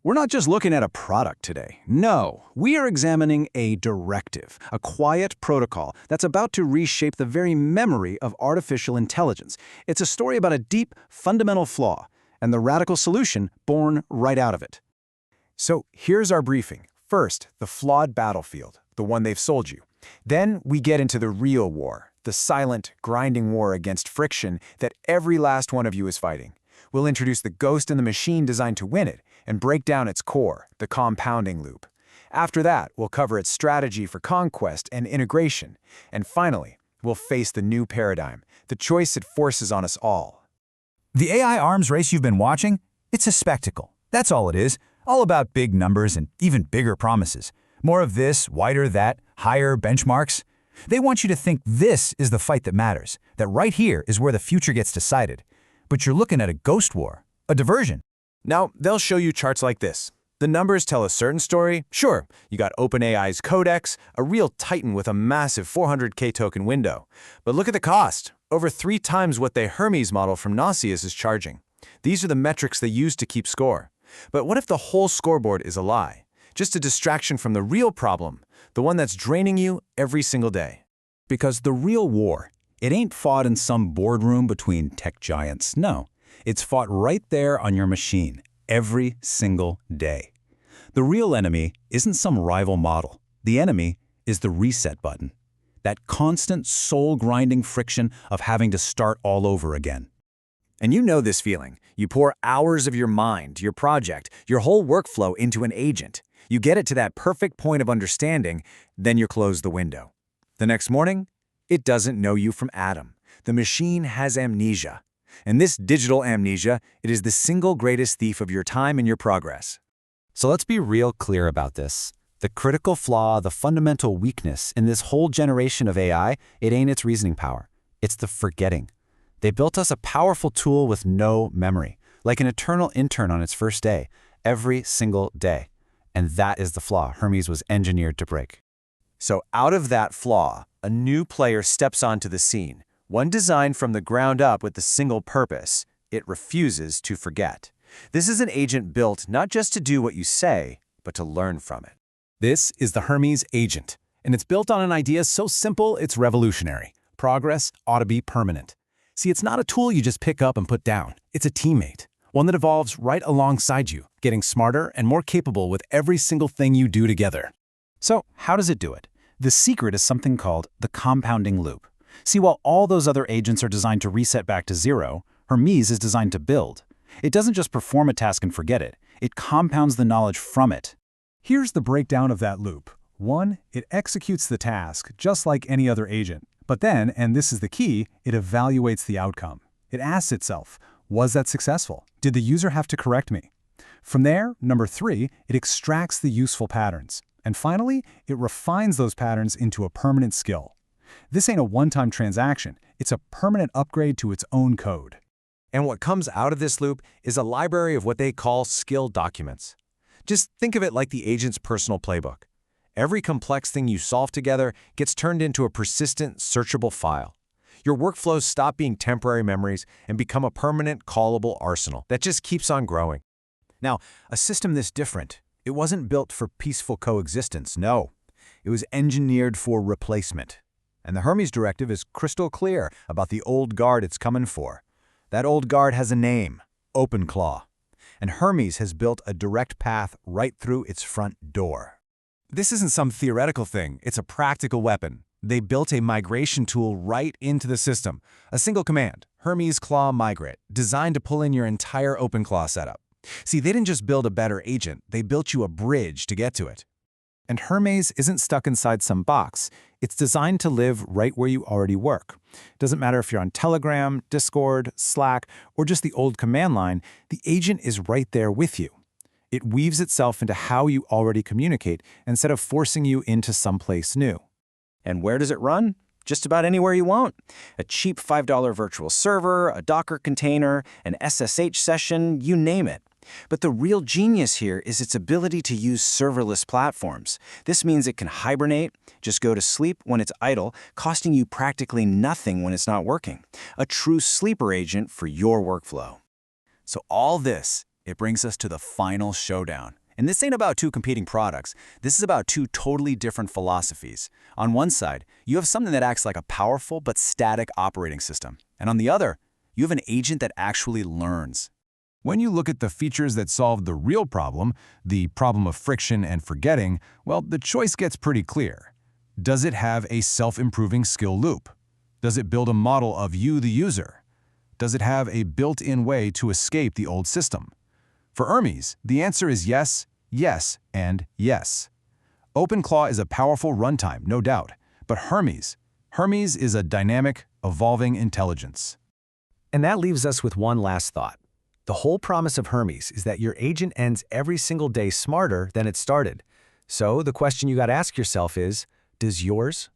We're not just looking at a product today. No, we are examining a directive, a quiet protocol that's about to reshape the very memory of artificial intelligence. It's a story about a deep, fundamental flaw, and the radical solution born right out of it. So here's our briefing. First, the flawed battlefield, the one they've sold you. Then we get into the real war, the silent, grinding war against friction that every last one of you is fighting. We'll introduce the ghost and the machine designed to win it and break down its core, the compounding loop. After that, we'll cover its strategy for conquest and integration. And finally, we'll face the new paradigm, the choice it forces on us all. The AI arms race you've been watching? It's a spectacle. That's all it is. All about big numbers and even bigger promises. More of this, wider that, higher benchmarks. They want you to think this is the fight that matters, that right here is where the future gets decided. But you're looking at a ghost war, a diversion. Now, they'll show you charts like this. The numbers tell a certain story. Sure, you got OpenAI's Codex, a real titan with a massive 400K token window. But look at the cost, over 3 times what the Hermes model from Nausius is charging. These are the metrics they use to keep score. But what if the whole scoreboard is a lie? Just a distraction from the real problem, the one that's draining you every single day. Because the real war, it ain't fought in some boardroom between tech giants. No, it's fought right there on your machine, every single day. The real enemy isn't some rival model. The enemy is the reset button. That constant soul-grinding friction of having to start all over again. And you know this feeling. You pour hours of your mind, your project, your whole workflow into an agent. You get it to that perfect point of understanding, then you close the window. The next morning, it doesn't know you from Adam. The machine has amnesia. And this digital amnesia, it is the single greatest thief of your time and your progress. So let's be real clear about this. The critical flaw, the fundamental weakness in this whole generation of AI, it ain't its reasoning power. It's the forgetting. They built us a powerful tool with no memory, like an eternal intern on its first day, every single day. And that is the flaw Hermes was engineered to break. So out of that flaw, a new player steps onto the scene, one designed from the ground up with a single purpose. It refuses to forget. This is an agent built not just to do what you say, but to learn from it. This is the Hermes agent, and it's built on an idea so simple it's revolutionary. Progress ought to be permanent. See, it's not a tool you just pick up and put down. It's a teammate, one that evolves right alongside you, getting smarter and more capable with every single thing you do together. So, how does it do it? The secret is something called the compounding loop. See, while all those other agents are designed to reset back to zero, Hermes is designed to build. It doesn't just perform a task and forget it. It compounds the knowledge from it. Here's the breakdown of that loop. 1. It executes the task just like any other agent. But then, and this is the key, it evaluates the outcome. It asks itself, was that successful? Did the user have to correct me? From there, number 3, it extracts the useful patterns. And finally, it refines those patterns into a permanent skill. This ain't a one-time transaction. It's a permanent upgrade to its own code. And what comes out of this loop is a library of what they call skill documents. Just think of it like the agent's personal playbook. Every complex thing you solve together gets turned into a persistent, searchable file. Your workflows stop being temporary memories and become a permanent, callable arsenal that just keeps on growing. Now, a system this different, it wasn't built for peaceful coexistence, no. It was engineered for replacement. And the Hermes Directive is crystal clear about the old guard it's coming for. That old guard has a name, OpenClaw. And Hermes has built a direct path right through its front door. This isn't some theoretical thing, it's a practical weapon. They built a migration tool right into the system. A single command, Hermes Claw Migrate, designed to pull in your entire OpenClaw setup. See, they didn't just build a better agent, they built you a bridge to get to it. And Hermes isn't stuck inside some box. It's designed to live right where you already work. It doesn't matter if you're on Telegram, Discord, Slack, or just the old command line, the agent is right there with you. It weaves itself into how you already communicate instead of forcing you into someplace new. And where does it run? Just about anywhere you want. A cheap $5 virtual server, a Docker container, an SSH session, you name it. But the real genius here is its ability to use serverless platforms. This means it can hibernate, just go to sleep when it's idle, costing you practically nothing when it's not working. A true sleeper agent for your workflow. So all this, it brings us to the final showdown. And this ain't about two competing products. This is about two totally different philosophies. On one side, you have something that acts like a powerful but static operating system. And on the other, you have an agent that actually learns. When you look at the features that solve the real problem, the problem of friction and forgetting, well, the choice gets pretty clear. Does it have a self-improving skill loop? Does it build a model of you, the user? Does it have a built-in way to escape the old system? For Hermes, the answer is yes, yes, and yes. OpenClaw is a powerful runtime, no doubt, but Hermes is a dynamic, evolving intelligence. And that leaves us with one last thought. The whole promise of Hermes is that your agent ends every single day smarter than it started. So the question you got to ask yourself is, does yours?